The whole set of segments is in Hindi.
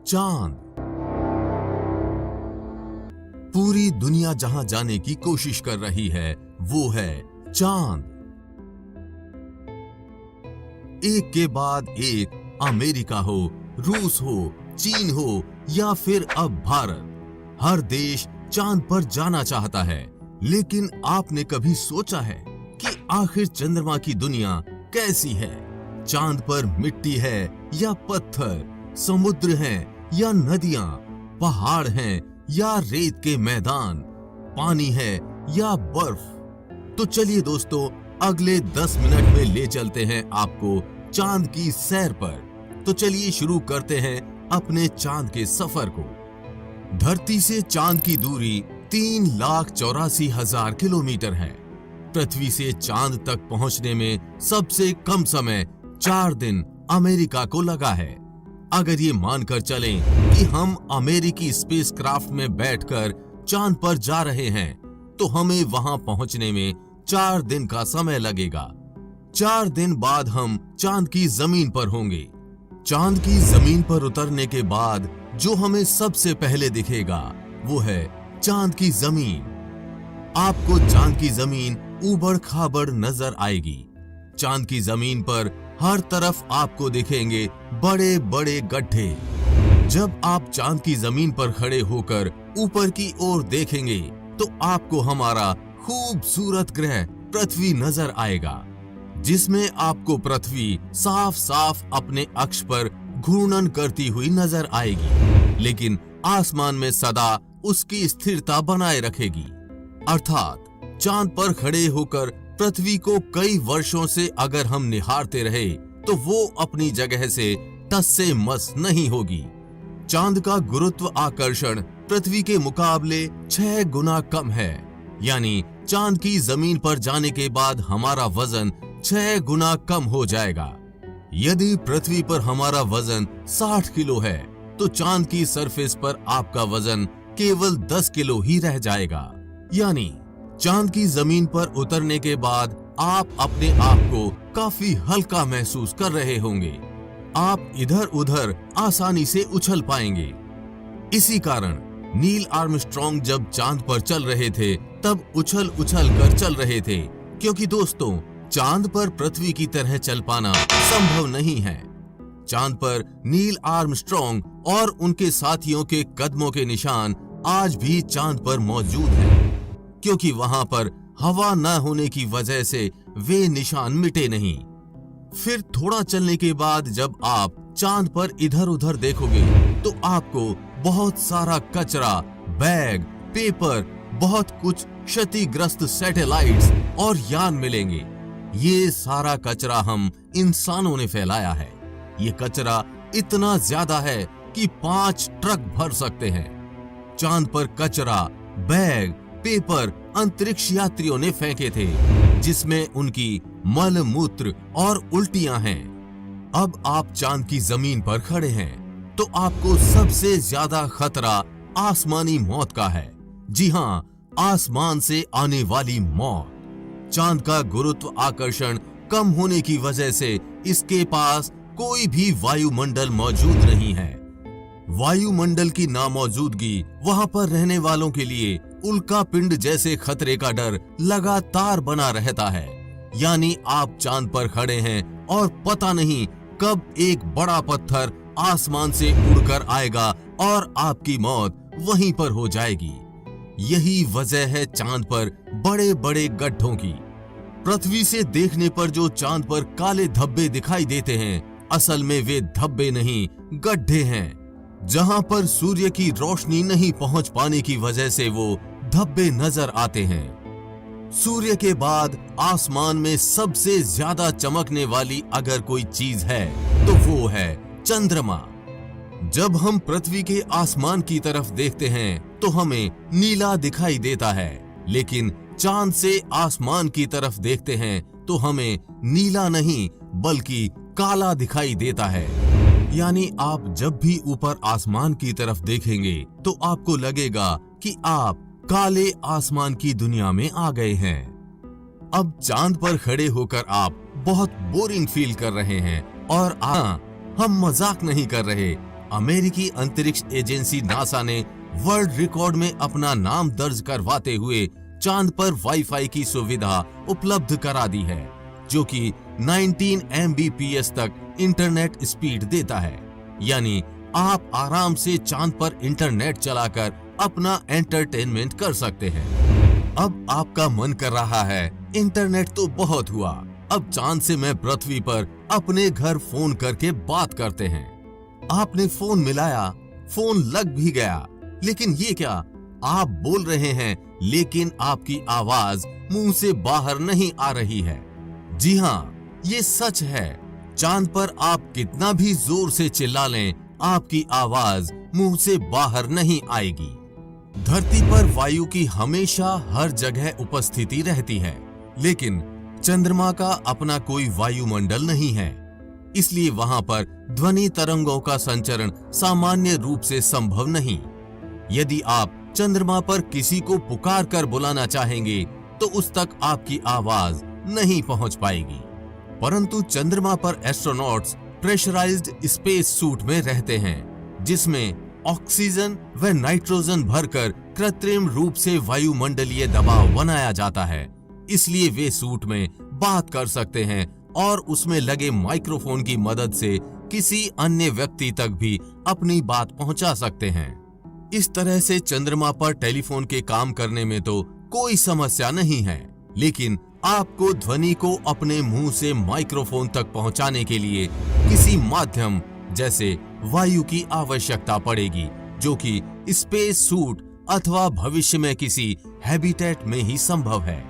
चांद। पूरी दुनिया जहां जाने की कोशिश कर रही है वो है चांद। एक के बाद एक, अमेरिका हो, रूस हो, चीन हो या फिर अब भारत, हर देश चांद पर जाना चाहता है। लेकिन आपने कभी सोचा है कि आखिर चंद्रमा की दुनिया कैसी है? चांद पर मिट्टी है या पत्थर, समुद्र हैं या नदियां, पहाड़ हैं या रेत के मैदान, पानी है या बर्फ? तो चलिए दोस्तों, अगले 10 मिनट में ले चलते हैं आपको चांद की सैर पर। तो चलिए शुरू करते हैं अपने चांद के सफर को। धरती से चांद की दूरी 3,84,000 किलोमीटर है। पृथ्वी से चांद तक पहुंचने में सबसे कम समय 4 दिन अमेरिका को लगा है। अगर ये मानकर चलें कि हम अमेरिकी स्पेसक्राफ्ट में बैठकर चांद पर जा रहे हैं, तो हमें वहां पहुंचने में 4 दिन का समय लगेगा। 4 दिन बाद हम चांद की जमीन पर होंगे। चांद की जमीन पर उतरने के बाद जो हमें सबसे पहले दिखेगा वो है चांद की जमीन। आपको चांद की जमीन ऊबड़ खाबड़ नजर आएगी। चांद की जमीन पर हर तरफ आपको दिखेंगे बड़े बड़े गड्ढे। जब आप चांद की जमीन पर खड़े होकर ऊपर की ओर देखेंगे तो आपको हमारा खूबसूरत ग्रह पृथ्वी नजर आएगा, जिसमें आपको पृथ्वी साफ साफ अपने अक्ष पर घूर्णन करती हुई नजर आएगी, लेकिन आसमान में सदा उसकी स्थिरता बनाए रखेगी। अर्थात चांद पर खड़े होकर पृथ्वी को कई वर्षों से अगर हम निहारते रहे तो वो अपनी जगह से टस से मस नहीं होगी। चांद का गुरुत्व आकर्षण पृथ्वी के मुकाबले 6 गुना कम है, यानी चांद की जमीन पर जाने के बाद हमारा वजन 6 गुना कम हो जाएगा। यदि पृथ्वी पर हमारा वजन 60 किलो है तो चांद की सरफेस पर आपका वजन केवल 10 किलो ही रह जाएगा। यानी चांद की जमीन पर उतरने के बाद आप अपने आप को काफी हल्का महसूस कर रहे होंगे। आप इधर उधर आसानी से उछल पाएंगे। इसी कारण नील आर्मस्ट्रॉन्ग जब चांद पर चल रहे थे तब उछल उछल कर चल रहे थे, क्योंकि दोस्तों चांद पर पृथ्वी की तरह चल पाना संभव नहीं है। चांद पर नील आर्मस्ट्रॉन्ग और उनके साथियों के कदमों के निशान आज भी चांद पर मौजूद हैं, क्योंकि वहां पर हवा न होने की वजह से वे निशान मिटे नहीं। फिर थोड़ा चलने के बाद जब आप चांद पर इधर उधर देखोगे तो आपको बहुत सारा कचरा, बैग, पेपर, बहुत कुछ क्षतिग्रस्त सैटेलाइट्स और यान मिलेंगे। ये सारा कचरा हम इंसानों ने फैलाया है। ये कचरा इतना ज्यादा है कि 5 ट्रक भर सकते हैं। चांद पर कचरा, बैग, पेपर अंतरिक्ष यात्रियों ने फेंके थे, जिसमें उनकी मल मूत्र और उल्टियां हैं। अब आप चांद की जमीन पर खड़े हैं तो आपको सबसे ज्यादा खतरा आसमानी मौत का है। जी हां, आसमान से आने वाली मौत। चांद का गुरुत्व आकर्षण कम होने की वजह से इसके पास कोई भी वायुमंडल मौजूद नहीं है। वायुमंडल की नामौजूदगी वहां पर रहने वालों के लिए उल्का पिंड जैसे खतरे का डर लगातार बना रहता है। यानी आप चांद पर खड़े हैं और पता नहीं कब एक बड़ा पत्थर आसमान से उड़कर आएगा और आपकी मौत वहीं पर हो जाएगी। यही वजह है चांद पर बड़े बड़े गड्ढों की। पृथ्वी से देखने पर जो चांद पर काले धब्बे दिखाई देते हैं, असल में वे धब्बे नहीं, गड्ढे हैं। जहां पर सूर्य की रोशनी नहीं पहुंच पाने की वजह से वो धब्बे नजर आते हैं। सूर्य के बाद आसमान में सबसे ज्यादा चमकने वाली अगर कोई चीज है तो वो है चंद्रमा। जब हम पृथ्वी के आसमान की तरफ देखते हैं तो हमें नीला दिखाई देता है, लेकिन चांद से आसमान की तरफ देखते हैं तो हमें नीला नहीं बल्कि काला दिखाई देता है। यानी आप जब भी ऊपर आसमान की तरफ देखेंगे तो आपको लगेगा कि आप काले आसमान की दुनिया में आ गए हैं। अब चांद पर खड़े होकर आप बहुत बोरिंग फील कर रहे हैं और हम मजाक नहीं कर रहे। अमेरिकी अंतरिक्ष एजेंसी नासा ने वर्ल्ड रिकॉर्ड में अपना नाम दर्ज करवाते हुए चांद पर वाईफाई की सुविधा उपलब्ध करा दी है, जो कि 19 Mbps तक इंटरनेट स्पीड देता है। यानी आप आराम से चांद पर इंटरनेट चलाकर अपना एंटरटेनमेंट कर सकते हैं। अब आपका मन कर रहा है इंटरनेट तो बहुत हुआ, अब चांद से मैं पृथ्वी पर अपने घर फोन करके बात करते हैं। आपने फोन मिलाया, फोन लग भी गया, लेकिन ये क्या, आप बोल रहे हैं लेकिन आपकी आवाज मुंह से बाहर नहीं आ रही है। जी हाँ, ये सच है। चांद पर आप कितना भी जोर से चिल्ला लें, आपकी आवाज मुंह से बाहर नहीं आएगी। धरती पर वायु की हमेशा हर जगह उपस्थिति रहती है, लेकिन चंद्रमा का अपना कोई वायुमंडल नहीं है, इसलिए वहां पर ध्वनि तरंगों का संचरण सामान्य रूप से संभव नहीं। यदि आप चंद्रमा पर किसी को पुकार कर बुलाना चाहेंगे तो उस तक आपकी आवाज नहीं पहुंच पाएगी। परंतु चंद्रमा पर एस्ट्रोनॉट्स प्रेशराइज्ड स्पेस सूट में रहते हैं, जिसमें ऑक्सीजन व नाइट्रोजन भरकर कृत्रिम रूप से वायुमंडलीय दबाव बनाया जाता है। इसलिए वे सूट में बात कर सकते हैं और उसमें लगे माइक्रोफोन की मदद से किसी अन्य व्यक्ति तक भी अपनी बात पहुंचा सकते हैं। इस तरह से चंद्रमा पर टेलीफोन के काम करने में तो कोई समस्या नहीं है, लेकिन आपको ध्वनि को अपने मुंह से माइक्रोफोन तक पहुंचाने के लिए किसी माध्यम जैसे वायु की आवश्यकता पड़ेगी, जो कि स्पेस सूट अथवा भविष्य में किसी हैबिटेट में ही संभव है।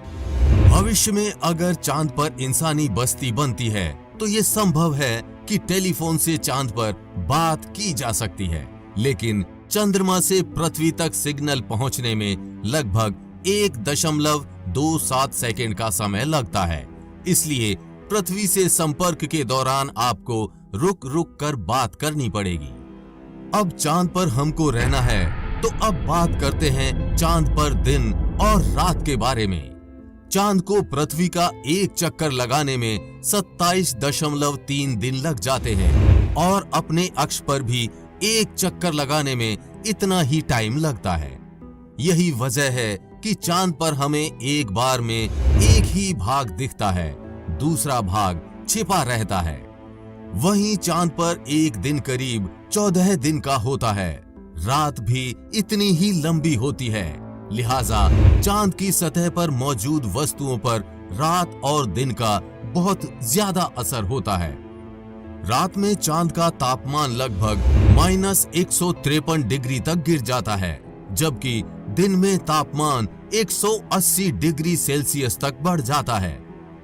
भविष्य में अगर चांद पर इंसानी बस्ती बनती है तो ये संभव है कि टेलीफोन से चांद पर बात की जा सकती है, लेकिन चंद्रमा से पृथ्वी तक सिग्नल पहुंचने में लगभग 1.27 सेकंड का समय लगता है। इसलिए पृथ्वी से संपर्क के दौरान आपको रुक रुक कर बात करनी पड़ेगी। अब चांद पर हमको रहना है, तो अब बात करते हैं चांद पर दिन और रात के बारे में। चांद को पृथ्वी का एक चक्कर लगाने में 27.3 दिन लग जाते हैं और अपने अक्ष पर भी एक चक्कर लगाने में इतना ही टाइम लगता है। यही वजह है कि चांद पर हमें एक बार में एक ही भाग दिखता है, दूसरा भाग छिपा रहता है। वहीं चांद पर एक दिन करीब 14 दिन का होता है, रात भी इतनी ही लंबी होती है। लिहाजा चांद की सतह पर मौजूद वस्तुओं पर रात और दिन का बहुत ज्यादा असर होता है। रात में चांद का तापमान लगभग -153 डिग्री तक गिर जाता है, जबकि दिन में तापमान 180 डिग्री सेल्सियस तक बढ़ जाता है।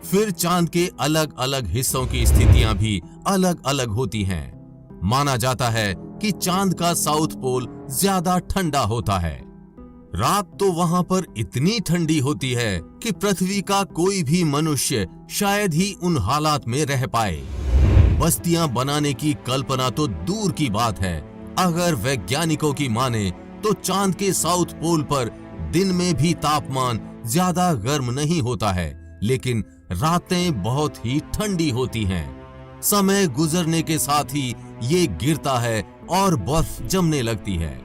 फिर चांद के अलग अलग हिस्सों की स्थितियां भी अलग अलग होती हैं। माना जाता है कि चांद का साउथ पोल ज्यादा ठंडा होता है। रात तो वहां पर इतनी ठंडी होती है कि पृथ्वी का कोई भी मनुष्य शायद ही उन हालात में रह पाए। बस्तियां बनाने की कल्पना तो दूर की बात है। अगर वैज्ञानिकों की माने तो चांद के साउथ पोल पर दिन में भी तापमान ज्यादा गर्म नहीं होता है, लेकिन रातें बहुत ही ठंडी होती हैं। समय गुजरने के साथ ही ये गिरता है और बर्फ जमने लगती है,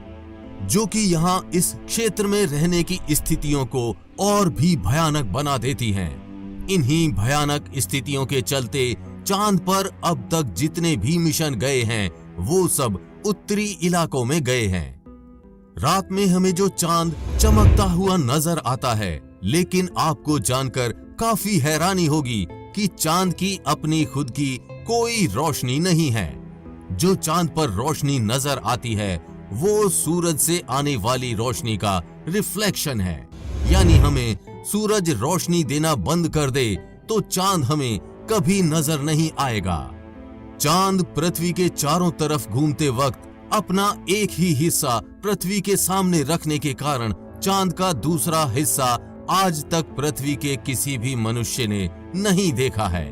जो कि यहाँ इस क्षेत्र में रहने की स्थितियों को और भी भयानक बना देती हैं। इन्हीं भयानक स्थितियों के चलते चांद पर अब तक जितने भी मिशन गए हैं वो सब उत्तरी इलाकों में गए हैं। रात में हमें जो चांद चमकता हुआ नजर आता है, लेकिन आपको जानकर काफी हैरानी होगी कि चांद की अपनी खुद की कोई रोशनी नहीं है। जो चांद पर रोशनी नजर आती है वो सूरज से आने वाली रोशनी का रिफ्लेक्शन है। यानी हमें सूरज रोशनी देना बंद कर दे तो चांद हमें कभी नजर नहीं आएगा। चांद पृथ्वी के चारों तरफ घूमते वक्त अपना एक ही हिस्सा पृथ्वी के सामने रखने के कारण चांद का दूसरा हिस्सा आज तक पृथ्वी के किसी भी मनुष्य ने नहीं देखा है।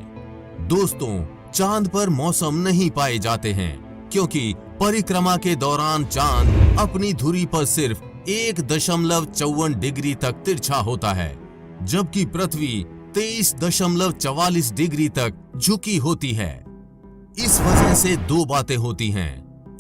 दोस्तों, चांद पर मौसम नहीं पाए जाते हैं क्योंकि परिक्रमा के दौरान चांद अपनी धुरी पर सिर्फ 1.54 डिग्री तक तिरछा होता है, जबकि पृथ्वी 23.44 डिग्री तक झुकी होती है। इस वजह से दो बातें होती हैं।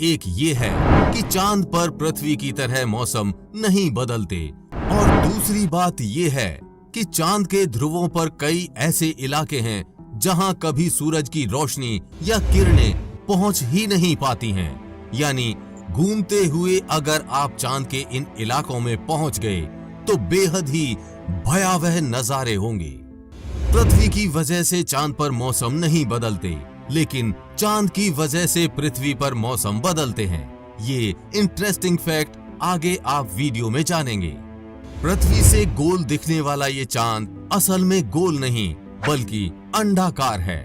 एक ये है कि चांद पर पृथ्वी की तरह मौसम नहीं बदलते, और दूसरी बात ये है कि चांद के ध्रुवों पर कई ऐसे इलाके हैं जहां कभी सूरज की रोशनी या किरणें पहुंच ही नहीं पाती हैं। यानी घूमते हुए अगर आप चांद के इन इलाकों में पहुंच गए तो बेहद ही भयावह नजारे होंगे। पृथ्वी की वजह से चांद पर मौसम नहीं बदलते, लेकिन चांद की वजह से पृथ्वी पर मौसम बदलते हैं। ये इंटरेस्टिंग फैक्ट आगे आप वीडियो में जानेंगे। पृथ्वी से गोल दिखने वाला ये चांद असल में गोल नहीं बल्कि अंडाकार है।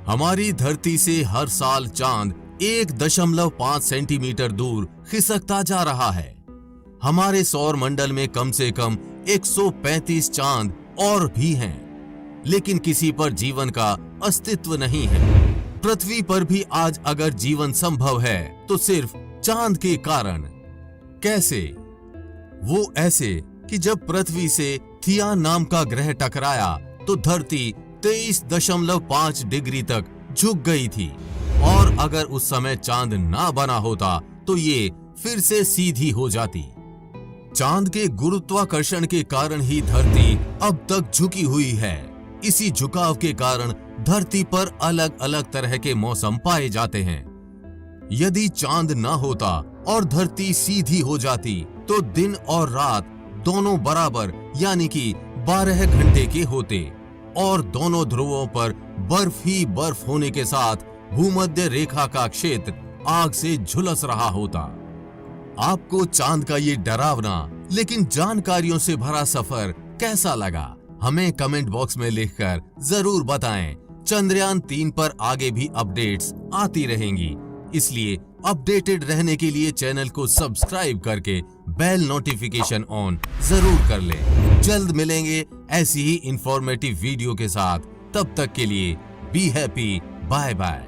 हमारी धरती से हर साल चांद 1.5 सेंटीमीटर दूर खिसकता जा रहा है। हमारे सौर मंडल में कम से कम 135 चांद और भी हैं, लेकिन किसी पर जीवन का अस्तित्व नहीं है। पृथ्वी पर भी आज अगर जीवन संभव है तो सिर्फ चांद के कारण। कैसे? वो ऐसे कि जब पृथ्वी से थिया नाम का ग्रह टकराया तो धरती 23.5 डिग्री तक झुक गई थी, और अगर उस समय चांद ना बना होता तो ये फिर से सीधी हो जाती। चांद के गुरुत्वाकर्षण के कारण ही धरती अब तक झुकी हुई है। इसी झुकाव के कारण धरती पर अलग अलग तरह के मौसम पाए जाते हैं। यदि चांद ना होता और धरती सीधी हो जाती तो दिन और रात दोनों बराबर यानी कि 12 घंटे के होते, और दोनों ध्रुवों पर बर्फ ही बर्फ होने के साथ भूमध्य रेखा का क्षेत्र आग से झुलस रहा होता। आपको चांद का ये डरावना लेकिन जानकारियों से भरा सफर कैसा लगा? हमें कमेंट बॉक्स में लिखकर जरूर बताएं। चंद्रयान 3 पर आगे भी अपडेट्स आती रहेंगी, इसलिए अपडेटेड रहने के लिए चैनल को सब्सक्राइब करके बेल नोटिफिकेशन ऑन जरूर कर लें। जल्द मिलेंगे ऐसी ही इंफॉर्मेटिव वीडियो के साथ। तब तक के लिए बी हैप्पी, बाय बाय।